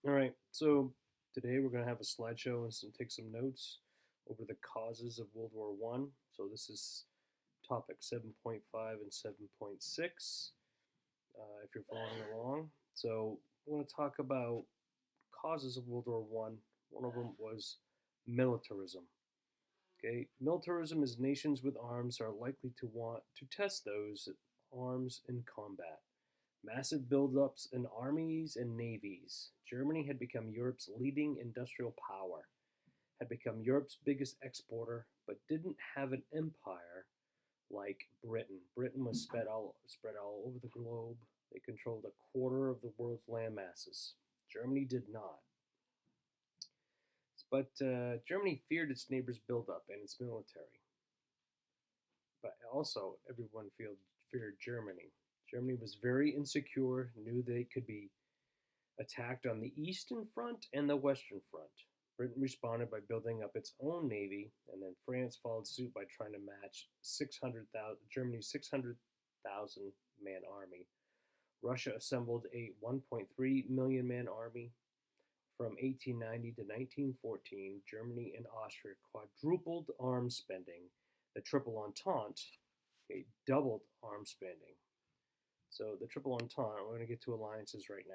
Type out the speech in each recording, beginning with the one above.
All right, so today we're going to have a slideshow and take some notes over the causes of World War One. So this is topic 7.5 and 7.6, if you're following along. So I want to talk about causes of World War One. One of them was militarism. Okay, militarism is nations with arms are likely to want to test those arms in combat. Massive buildups in armies and navies. Germany had become Europe's leading industrial power, had become Europe's biggest exporter, but didn't have an empire like Britain. Britain was spread all over the globe. They controlled a quarter of the world's land masses. Germany did not. But Germany feared its neighbors' buildup and its military. But also, everyone feared Germany. Germany was very insecure, knew they could be attacked on the eastern front and the western front. Britain responded by building up its own navy, and then France followed suit by trying to match Germany's 600,000 man army. Russia assembled a 1.3 million man army. From 1890 to 1914, Germany and Austria quadrupled arms spending. The Triple Entente doubled arms spending. So the Triple Entente, we're going to get to alliances right now.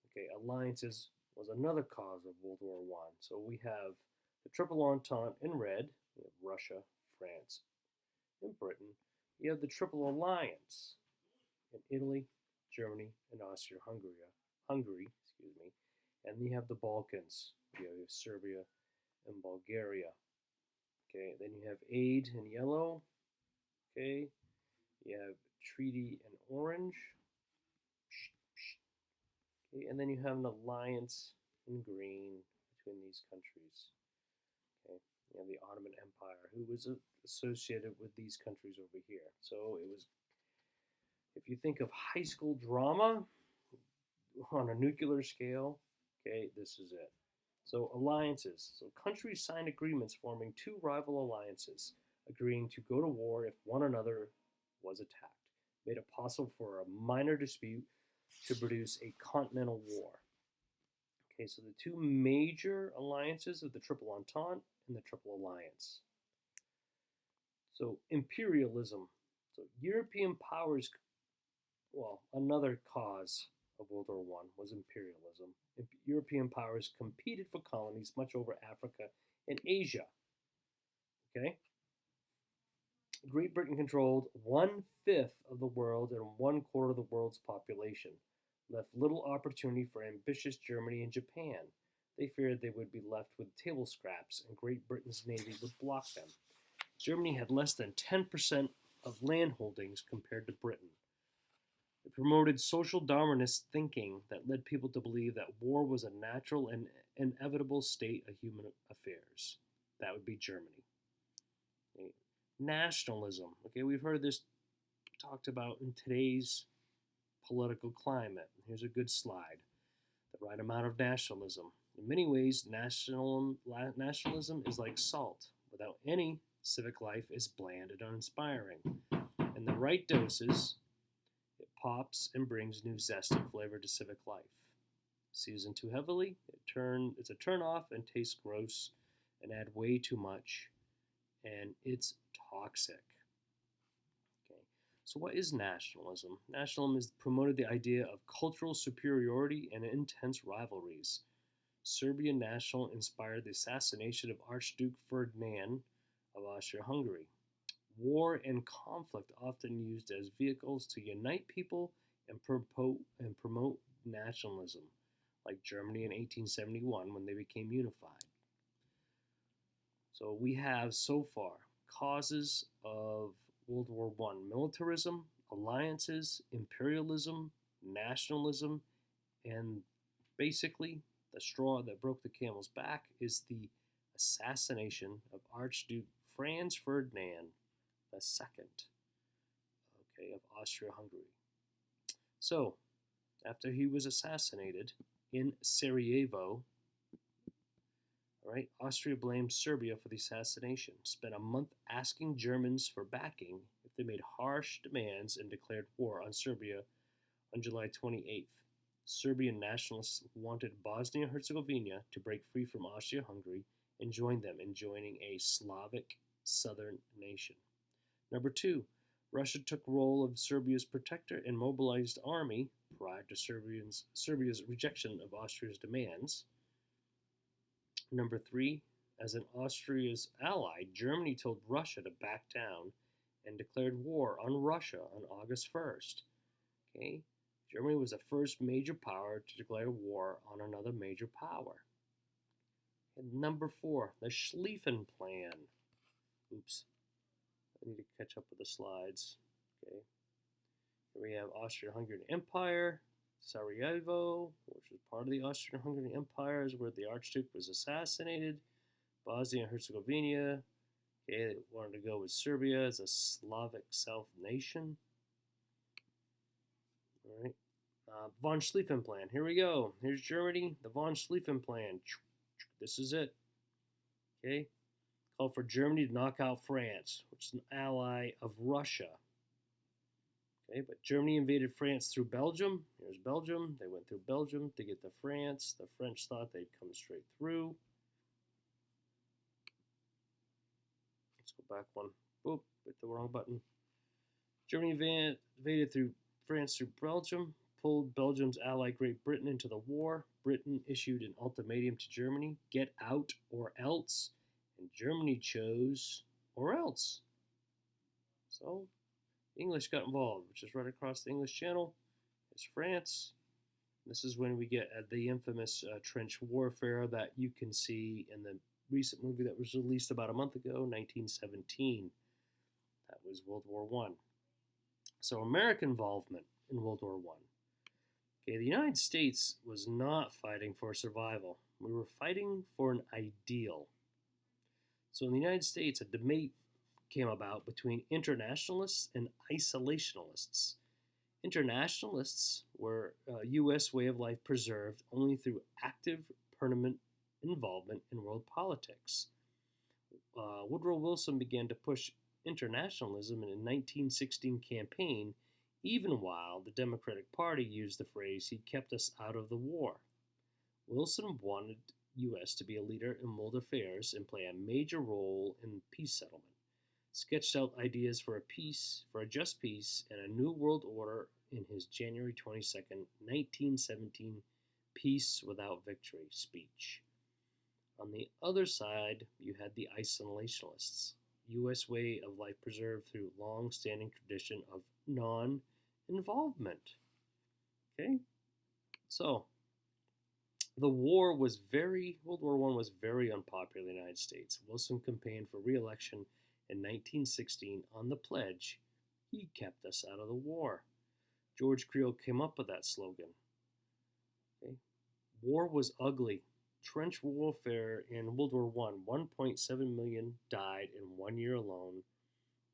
Okay, alliances was another cause of World War One. So we have the Triple Entente in red. We have Russia, France, and Britain. You have the Triple Alliance in Italy, Germany, and Hungary, excuse me. And you have the Balkans. You have Serbia and Bulgaria. Okay, then you have aid in yellow. Okay, you have treaty in orange. Okay, and then you have an alliance in green between these countries. Okay, you have the Ottoman Empire, who was associated with these countries over here. So it was, if you think of high school drama on a nuclear scale, okay, this is it. So alliances. So countries signed agreements forming two rival alliances, agreeing to go to war if one another was attacked. Made it possible for a minor dispute to produce a continental war. Okay, so the two major alliances of the Triple Entente and the Triple Alliance. So imperialism. So European powers, well, another cause of World War One was imperialism. European powers competed for colonies much over Africa and Asia. Okay? Great Britain controlled 1/5 of the world and 1/4 of the world's population, left little opportunity for ambitious Germany and Japan. They feared they would be left with table scraps and Great Britain's navy would block them. Germany had less than 10% of land holdings compared to Britain. It promoted social Darwinist thinking that led people to believe that war was a natural and inevitable state of human affairs. That would be Germany. Okay. Nationalism. Okay, we've heard this talked about in today's political climate. Here's a good slide. The right amount of nationalism. In many ways, nationalism is like salt. Without any, civic life is bland and uninspiring. In the right doses, it pops and brings new zest and flavor to civic life. Seasoned too heavily, it's a turn off and tastes gross and add way too much, and it's toxic. Okay, so what is nationalism? Nationalism is promoted the idea of cultural superiority and intense rivalries. Serbian national inspired the assassination of Archduke Ferdinand of Austria-Hungary. War and conflict often used as vehicles to unite people and promote nationalism, like Germany in 1871 when they became unified. So we have so far causes of World War I: militarism, alliances, imperialism, nationalism, and basically the straw that broke the camel's back is the assassination of Archduke Franz Ferdinand II, okay, of Austria-Hungary. So, after he was assassinated in Sarajevo, all right, Austria blamed Serbia for the assassination, spent a month asking Germans for backing if they made harsh demands and declared war on Serbia on July 28th. Serbian nationalists wanted Bosnia-Herzegovina to break free from Austria-Hungary and join them in joining a Slavic southern nation. Number 2, Russia took role of Serbia's protector and mobilized army prior to Serbia's rejection of Austria's demands. Number 3, as an Austria's ally, Germany told Russia to back down and declared war on Russia on August 1st. Okay? Germany was the first major power to declare war on another major power. And number 4, the Schlieffen Plan. Oops. I need to catch up with the slides. Okay. Here we have Austro-Hungarian Empire, Sarajevo, which was part of the Austro-Hungarian Empire, is where the Archduke was assassinated. Bosnia and Herzegovina. Okay, they wanted to go with Serbia as a Slavic South nation. All right. Von Schlieffen Plan. Here we go. Here's Germany. The Von Schlieffen Plan. This is it. Okay. Called for Germany to knock out France, which is an ally of Russia. Okay, but Germany invaded France through Belgium. Here's Belgium. They went through Belgium to get to France. The French thought they'd come straight through. Let's go back one. Boop, hit the wrong button. Germany invaded through France through Belgium, pulled Belgium's ally Great Britain into the war. Britain issued an ultimatum to Germany, get out or else. And Germany chose or else. So, the English got involved, which is right across the English Channel. It's France. This is when we get the infamous trench warfare that you can see in the recent movie that was released about a month ago, 1917. That was World War I. So American involvement in World War I. Okay, the United States was not fighting for survival. We were fighting for an ideal. So in the United States, a debate came about between internationalists and isolationists. Internationalists were a U.S. way of life preserved only through active, permanent involvement in world politics. Woodrow Wilson began to push internationalism in a 1916 campaign, even while the Democratic Party used the phrase, "He kept us out of the war." Wilson wanted U.S. to be a leader in world affairs and play a major role in peace settlement. Sketched out ideas for a just peace, and a new world order in his January 22nd, 1917 Peace Without Victory speech. On the other side, you had the isolationists, U.S. way of life preserved through long-standing tradition of non-involvement. Okay? So, World War I was very unpopular in the United States. Wilson campaigned for re-election in 1916 on the pledge, "He kept us out of the war." George Creel came up with that slogan. Okay. War was ugly. Trench warfare in World War I, 1.7 million died in 1 year alone.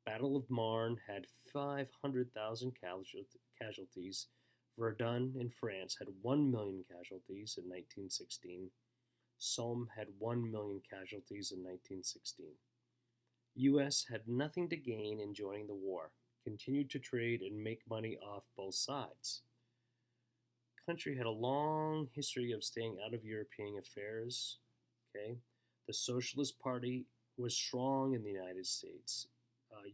Battle of Marne had 500,000 casualties. Verdun in France had 1 million casualties in 1916. Somme had 1 million casualties in 1916. U.S. had nothing to gain in joining the war, continued to trade and make money off both sides. The country had a long history of staying out of European affairs. Okay, the Socialist Party was strong in the United States.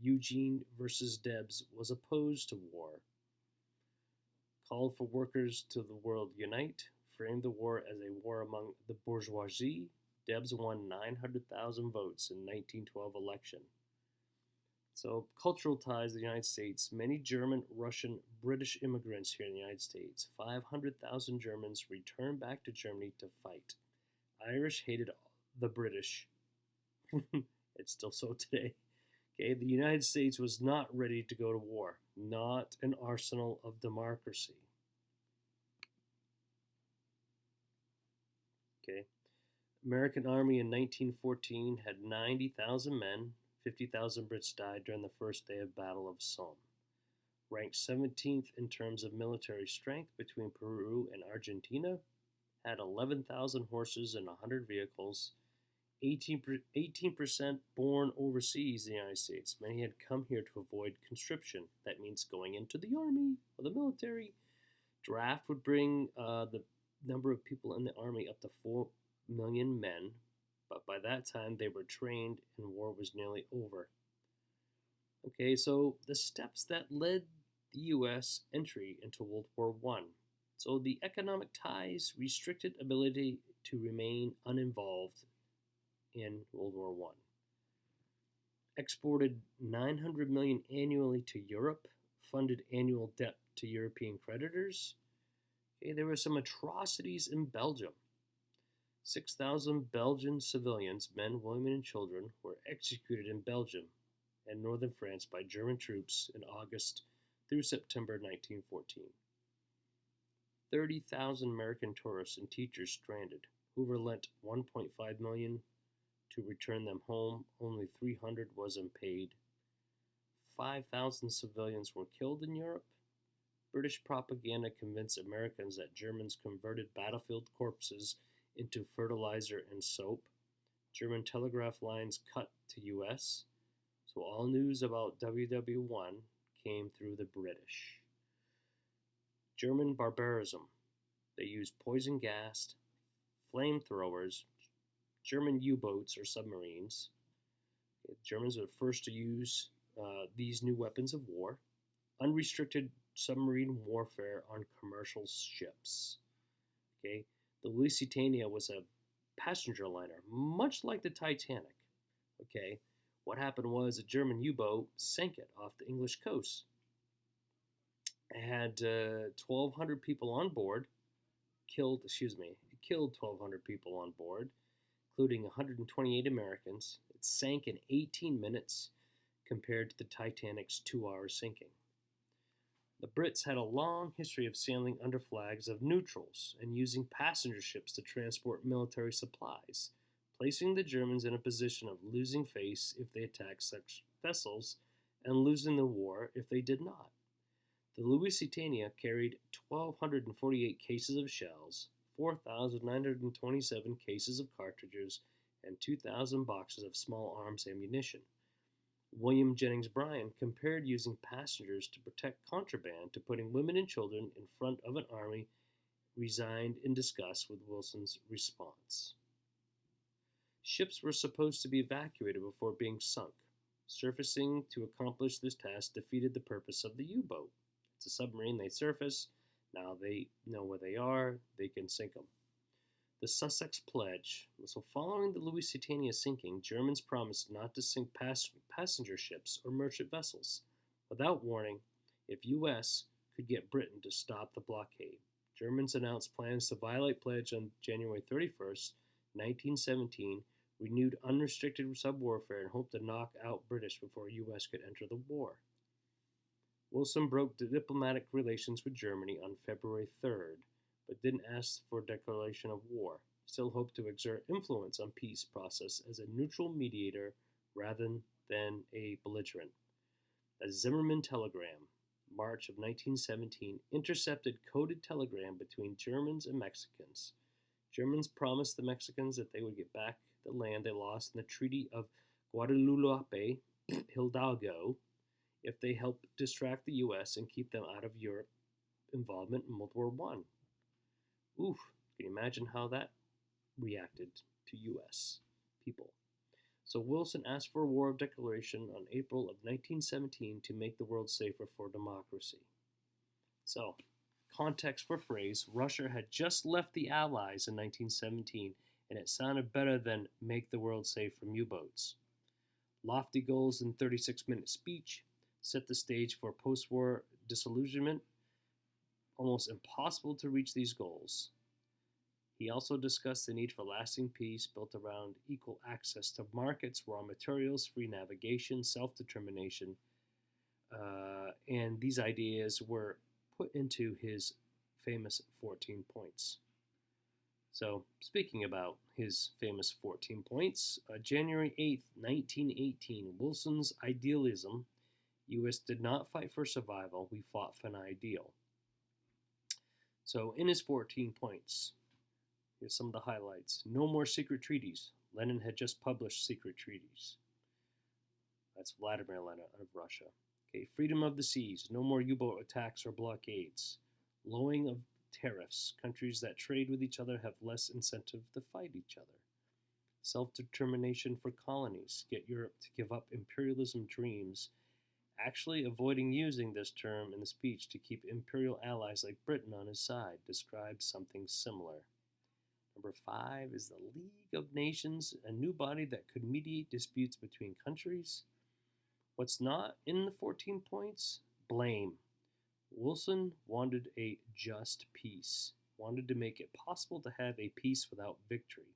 Eugene versus Debs was opposed to war. Called for workers to the world unite, framed the war as a war among the bourgeoisie. Debs won 900,000 votes in 1912 election. So, cultural ties to the United States. Many German, Russian, British immigrants here in the United States. 500,000 Germans returned back to Germany to fight. Irish hated the British. It's still so today. Okay, the United States was not ready to go to war. Not an arsenal of democracy. Okay. American Army in 1914 had 90,000 men. 50,000 Brits died during the first day of Battle of Somme. Ranked 17th in terms of military strength between Peru and Argentina, had 11,000 horses and 100 vehicles. 18% born overseas in the United States. Many had come here to avoid conscription. That means going into the army or the military. Draft would bring the number of people in the army up to 4 million men, but by that time they were trained and war was nearly over. Okay, so the steps that led the U.S. entry into World War I. So the economic ties restricted ability to remain uninvolved in World War I. Exported 900 million annually to Europe, funded annual debt to European creditors. Okay, there were some atrocities in Belgium. 6,000 Belgian civilians, men, women, and children, were executed in Belgium and northern France by German troops in August through September 1914. 30,000 American tourists and teachers stranded. Hoover lent $1.5 million to return them home. Only 300 was unpaid. 5,000 civilians were killed in Europe. British propaganda convinced Americans that Germans converted battlefield corpses into fertilizer and soap. German telegraph lines cut to U.S. So all news about WWI came through the British. German barbarism. They used poison gas, flamethrowers, German U-boats or submarines. The Germans were the first to use these new weapons of war. Unrestricted submarine warfare on commercial ships. Okay, the Lusitania was a passenger liner, much like the Titanic. Okay, what happened was a German U-boat sank it off the English coast. It had 1,200 people on board. It killed 1,200 people on board, including 128 Americans. It sank in 18 minutes compared to the Titanic's 2-hour sinking. The Brits had a long history of sailing under flags of neutrals and using passenger ships to transport military supplies, placing the Germans in a position of losing face if they attacked such vessels and losing the war if they did not. The Lusitania carried 1,248 cases of shells, 4,927 cases of cartridges, and 2,000 boxes of small arms ammunition. William Jennings Bryan compared using passengers to protect contraband to putting women and children in front of an army resigned in disgust with Wilson's response. Ships were supposed to be evacuated before being sunk. Surfacing to accomplish this task defeated the purpose of the U-boat. It's a submarine, they surface, now they know where they are, they can sink them. The Sussex Pledge. So following the Lusitania sinking, Germans promised not to sink passenger ships or merchant vessels. Without warning, if U.S. could get Britain to stop the blockade. Germans announced plans to violate pledge on January 31st, 1917, renewed unrestricted sub-warfare and hoped to knock out British before U.S. could enter the war. Wilson broke the diplomatic relations with Germany on February 3rd, but didn't ask for a declaration of war. Still hoped to exert influence on peace process as a neutral mediator rather than a belligerent. A Zimmerman telegram, March of 1917, intercepted coded telegram between Germans and Mexicans. Germans promised the Mexicans that they would get back the land they lost in the Treaty of Guadalupe Hidalgo if they helped distract the U.S. and keep them out of Europe involvement in World War I. Oof, can you imagine how that reacted to U.S. people? So Wilson asked for a war of declaration on April of 1917 to make the world safer for democracy. So, context for phrase, Russia had just left the Allies in 1917, and it sounded better than make the world safe from U-boats. Lofty goals in 36-minute speech set the stage for post-war disillusionment. Almost impossible to reach these goals. He also discussed the need for lasting peace built around equal access to markets, raw materials, free navigation, self-determination, and these ideas were put into his famous 14 points. So, speaking about his famous 14 points, January 8th, 1918, Wilson's idealism. U.S. did not fight for survival, we fought for an ideal. So, in his 14 points, here's some of the highlights. No more secret treaties. Lenin had just published secret treaties. That's Vladimir Lenin of Russia. Okay, freedom of the seas. No more U-boat attacks or blockades. Lowering of tariffs. Countries that trade with each other have less incentive to fight each other. Self-determination for colonies. Get Europe to give up imperialism dreams, actually avoiding using this term in the speech to keep imperial allies like Britain on his side, describes something similar. Number 5 is the League of Nations, a new body that could mediate disputes between countries. What's not in the 14 points? Blame. Wilson wanted a just peace, wanted to make it possible to have a peace without victory.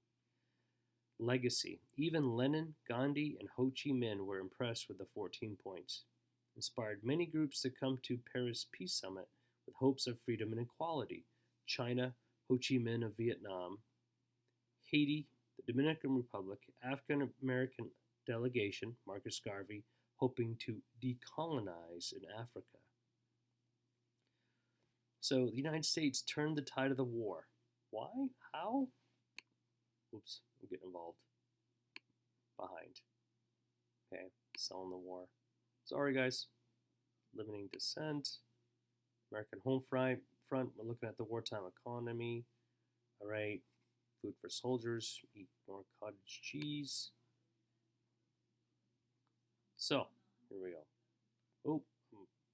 Legacy. Even Lenin, Gandhi, and Ho Chi Minh were impressed with the 14 points. Inspired many groups to come to Paris Peace Summit with hopes of freedom and equality. China, Ho Chi Minh of Vietnam, Haiti, the Dominican Republic, African American delegation, Marcus Garvey, hoping to decolonize in Africa. So the United States turned the tide of the war. Why? How? Oops, I'm getting involved. Behind. Okay, selling the war. Sorry, guys. Limiting dissent. American home front. We're looking at the wartime economy. All right. Food for soldiers. Eat more cottage cheese. So, here we go. Oh,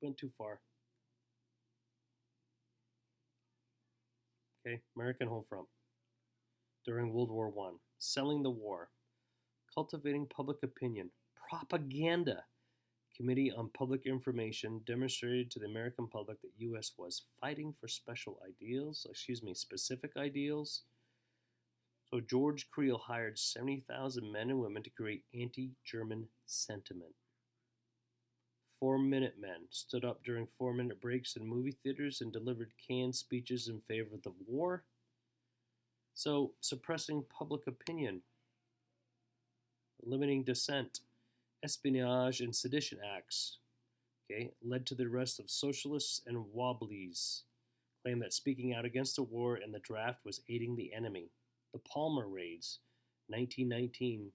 went too far. Okay, American home front. During World War I. Selling the war. Cultivating public opinion. Propaganda. Committee on Public Information demonstrated to the American public that U.S. was fighting for specific ideals. So George Creel hired 70,000 men and women to create anti-German sentiment. 4-Minute Men stood up during 4-minute breaks in movie theaters and delivered canned speeches in favor of the war. So suppressing public opinion, limiting dissent, espionage and sedition acts, led to the arrest of socialists and wobblies, claimed that speaking out against the war and the draft was aiding the enemy. The Palmer raids, 1919,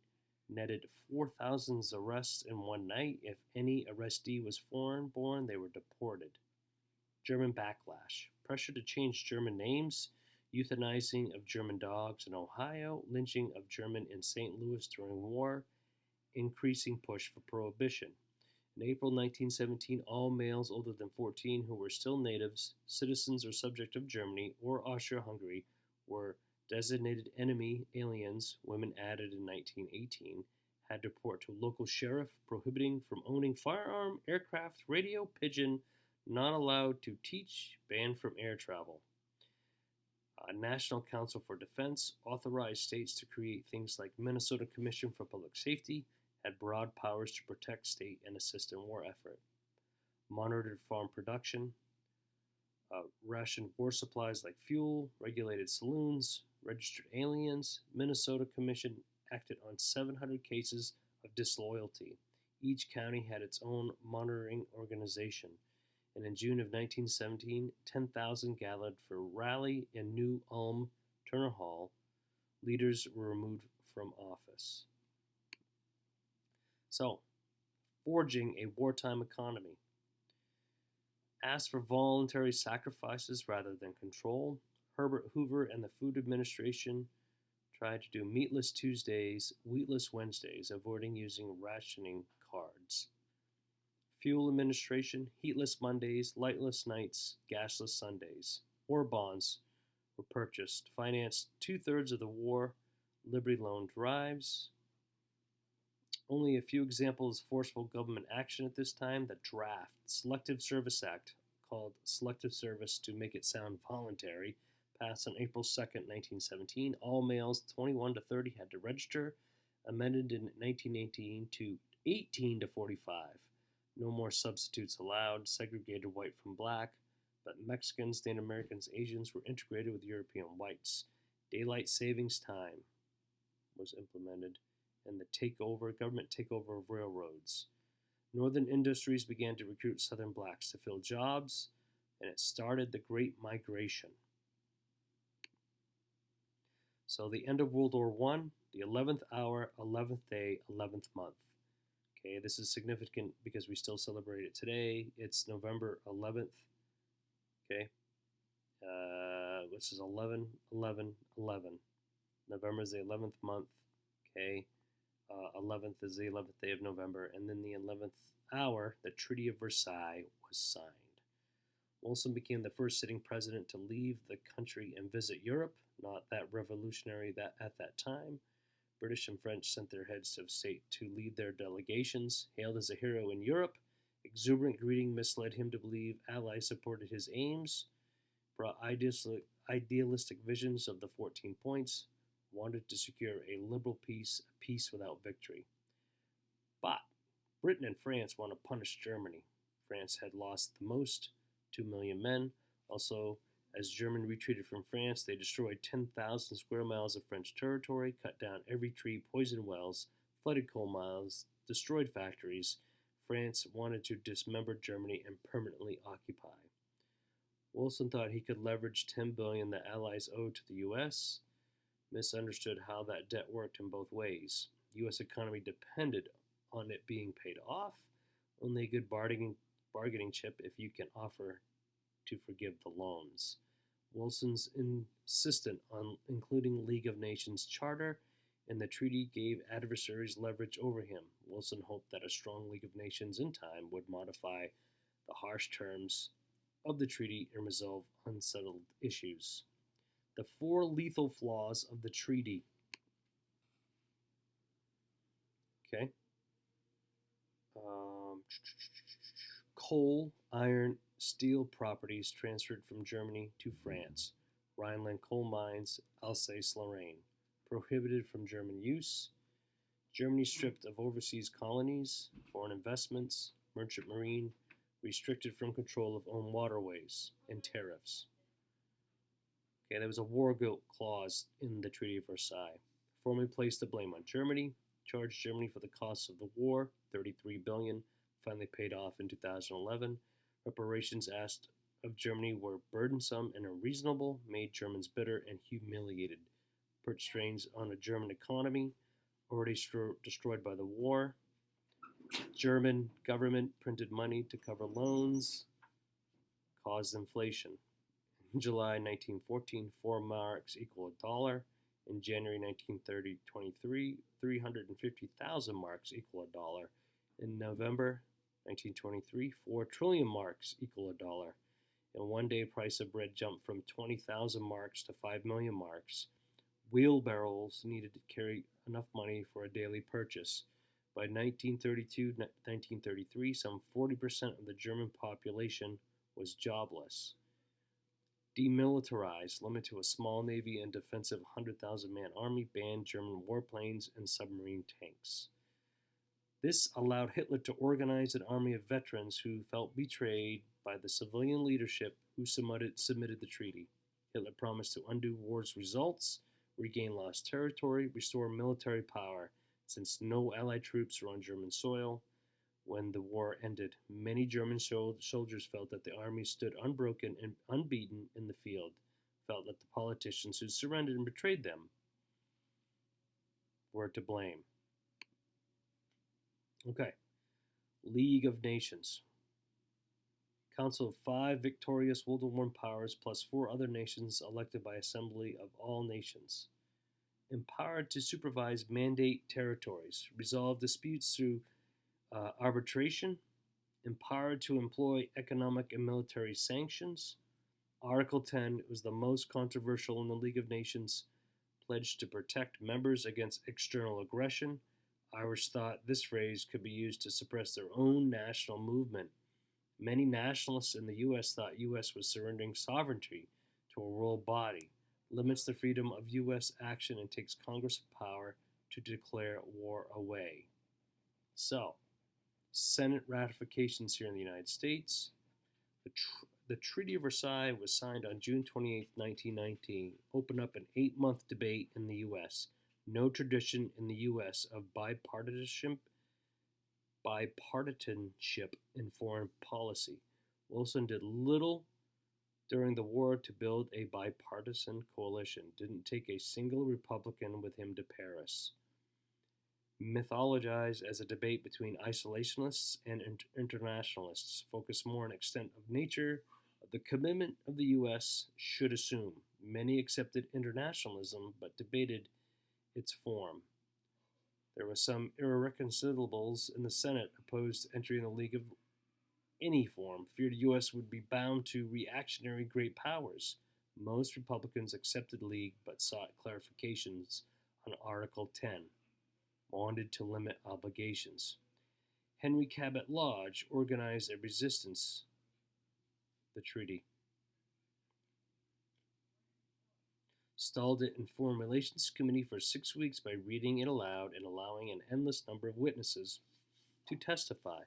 netted 4,000 arrests in one night. If any arrestee was foreign-born, they were deported. German backlash, pressure to change German names, euthanizing of German dogs in Ohio, lynching of German in St. Louis during war, increasing push for prohibition. In April 1917, all males older than 14 who were still natives, citizens or subject of Germany or Austria-Hungary were designated enemy aliens. Women added in 1918 had to report to local sheriff, prohibiting from owning firearm, aircraft, radio, pigeon, not allowed to teach, banned from air travel. National Council for Defense authorized states to create things like Minnesota Commission for Public Safety, had broad powers to protect state and assist in war effort. Monitored farm production, rationed war supplies like fuel, regulated saloons, registered aliens. Minnesota Commission acted on 700 cases of disloyalty. Each county had its own monitoring organization. And in June of 1917, 10,000 gathered for a rally in New Ulm Turner Hall. Leaders were removed from office. So, forging a wartime economy. Asked for voluntary sacrifices rather than control. Herbert Hoover and the Food Administration tried to do meatless Tuesdays, wheatless Wednesdays, avoiding using rationing cards. Fuel Administration, heatless Mondays, lightless nights, gasless Sundays. War bonds were purchased, financed 2/3 of the war. Liberty Loan drives. Only a few examples of forceful government action at this time. The draft, Selective Service Act, called Selective Service to make it sound voluntary, passed on April 2nd, 1917. All males 21 to 30 had to register. Amended in 1918 to 18 to 45. No more substitutes allowed. Segregated white from black. But Mexicans, Native Americans, Asians were integrated with European whites. Daylight savings time was implemented. And the government takeover of railroads. Northern industries began to recruit Southern blacks to fill jobs, and it started the Great Migration. So the end of World War I, the 11th hour, 11th day, 11th month. Okay, this is significant because we still celebrate it today. It's November 11th. Okay, which is 11, 11, 11. November is the 11th month. Okay, 11th is the 11th day of November, and then the 11th hour, the Treaty of Versailles was signed. Wilson became the first sitting president to leave the country and visit Europe, not that revolutionary that at that time. British and French sent their heads of state to lead their delegations. Hailed as a hero in Europe, exuberant greeting misled him to believe allies supported his aims, brought idealistic visions of the 14 points, wanted to secure a liberal peace, a peace without victory. But Britain and France want to punish Germany. France had lost the most, 2 million men. Also, as Germany retreated from France, they destroyed 10,000 square miles of French territory, cut down every tree, poisoned wells, flooded coal mines, destroyed factories. France wanted to dismember Germany and permanently occupy. Wilson thought he could leverage $10 billion the Allies owed to the U.S., misunderstood how that debt worked in both ways. The U.S. economy depended on it being paid off, only a good bargaining chip if you can offer to forgive the loans. Wilson's insistent on including League of Nations charter, and the treaty gave adversaries leverage over him. Wilson hoped that a strong League of Nations in time would modify the harsh terms of the treaty and resolve unsettled issues. The 4 lethal flaws of the treaty. Okay. Coal, iron, steel properties transferred from Germany to France. Rhineland coal mines, Alsace-Lorraine. Prohibited from German use. Germany stripped of overseas colonies, foreign investments, merchant marine, restricted from control of own waterways, and tariffs. Okay, there was a war guilt clause in the Treaty of Versailles. Formally placed the blame on Germany, charged Germany for the costs of the war, $33 billion, finally paid off in 2011. Reparations asked of Germany were burdensome and unreasonable, made Germans bitter and humiliated, put strains on a German economy already destroyed by the war. German government printed money to cover loans, caused inflation. In July 1914, 4 marks equal a dollar. In January 1923, 350,000 marks equal a dollar. In November 1923, 4 trillion marks equal a dollar. In one day, price of bread jumped from 20,000 marks to 5 million marks. Wheelbarrows needed to carry enough money for a daily purchase. By 1932-1933, some 40% of the German population was jobless. Demilitarized, limited to a small navy and defensive 100,000-man army, banned German warplanes and submarine tanks. This allowed Hitler to organize an army of veterans who felt betrayed by the civilian leadership who submitted the treaty. Hitler promised to undo war's results, regain lost territory, restore military power. Since no Allied troops were on German soil, when the war ended, many German soldiers felt that the army stood unbroken and unbeaten in the field, felt that the politicians who surrendered and betrayed them were to blame. Okay, League of Nations. Council of 5 victorious World War I powers plus 4 other nations elected by Assembly of all nations. Empowered to supervise mandate territories, resolve disputes through arbitration, empowered to employ economic and military sanctions. Article 10 was the most controversial in the League of Nations, pledged to protect members against external aggression. Irish thought this phrase could be used to suppress their own national movement. Many nationalists in the U.S. thought U.S. was surrendering sovereignty to a world body, limits the freedom of U.S. action, and takes Congress power to declare war away. So, Senate ratifications here in the United States. The Treaty of Versailles was signed on June 28, 1919, opened up an 8-month debate in the U.S. No tradition in the U.S. of bipartisanship in foreign policy. Wilson did little during the war to build a bipartisan coalition, didn't take a single Republican with him to Paris. Mythologized as a debate between isolationists and internationalists, focused more on extent of nature of the commitment of the U.S. should assume. Many accepted internationalism but debated its form. There were some irreconcilables in the Senate opposed to entering the League of any form, feared the U.S. would be bound to reactionary great powers. Most Republicans accepted the League but sought clarifications on Article 10, wanted to limit obligations. Henry Cabot Lodge organized a resistance to the treaty, stalled it in Foreign Relations Committee for 6 weeks by reading it aloud and allowing an endless number of witnesses to testify,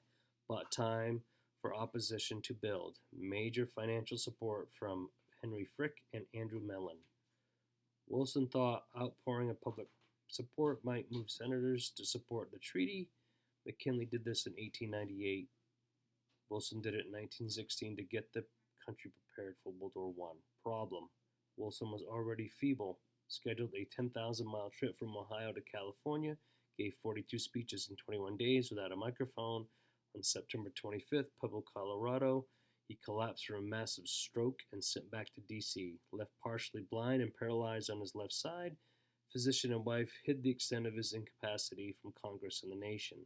bought time for opposition to build, major financial support from Henry Frick and Andrew Mellon. Wilson thought outpouring of public support might move senators to support the treaty. McKinley did this in 1898. Wilson did it in 1916 to get the country prepared for World War I. Problem: Wilson was already feeble, scheduled a 10,000-mile trip from Ohio to California, gave 42 speeches in 21 days without a microphone. On September 25th, Pueblo, Colorado, he collapsed from a massive stroke and sent back to D.C. Left partially blind and paralyzed on his left side, physician and wife hid the extent of his incapacity from Congress and the nation.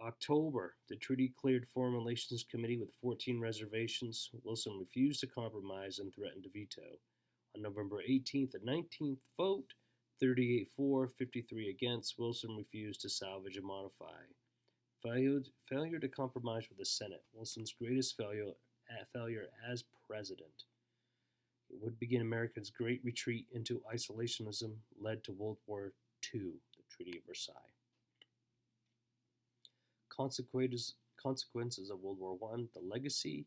October, the treaty cleared Foreign Relations Committee with 14 reservations. Wilson refused to compromise and threatened to veto. On November 18th and 19th vote, 38 for, 53 against, Wilson refused to salvage and modify. Failure to compromise with the Senate, Wilson's greatest failure as president. It would begin America's great retreat into isolationism, led to World War II, the Treaty of Versailles. Consequences of World War I, the legacy,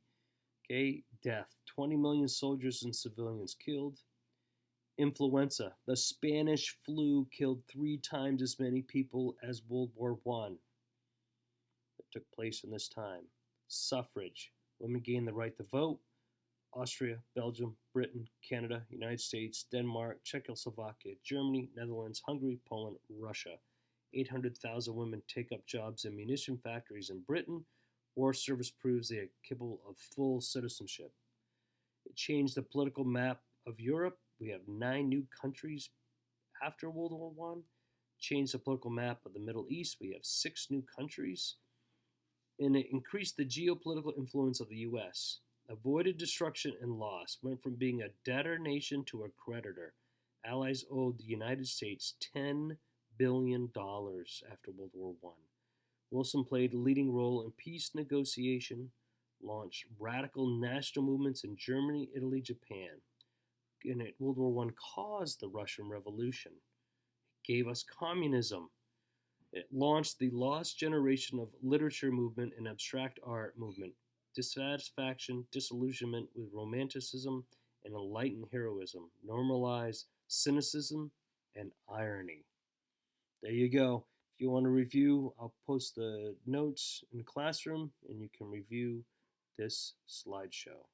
death, 20 million soldiers and civilians killed. Influenza, the Spanish flu killed 3 times as many people as World War I. That took place in this time. Suffrage, women gained the right to vote. Austria, Belgium, Britain, Canada, United States, Denmark, Czechoslovakia, Germany, Netherlands, Hungary, Poland, Russia. 800,000 women take up jobs in munition factories in Britain. War service proves they are capable of full citizenship. It changed the political map of Europe. We have 9 new countries after World War I. Changed the political map of the Middle East. We have 6 new countries. And it increased the geopolitical influence of the U.S. Avoided destruction and loss. Went from being a debtor nation to a creditor. Allies owed the United States $10 billion after World War I. Wilson played a leading role in peace negotiation, launched radical national movements in Germany, Italy, Japan. And World War I caused the Russian Revolution. It gave us communism. It launched the lost generation of literature movement and abstract art movement, dissatisfaction, disillusionment with romanticism, and enlightened heroism, normalized cynicism and irony. There you go. If you want to review, I'll post the notes in the classroom and you can review this slideshow.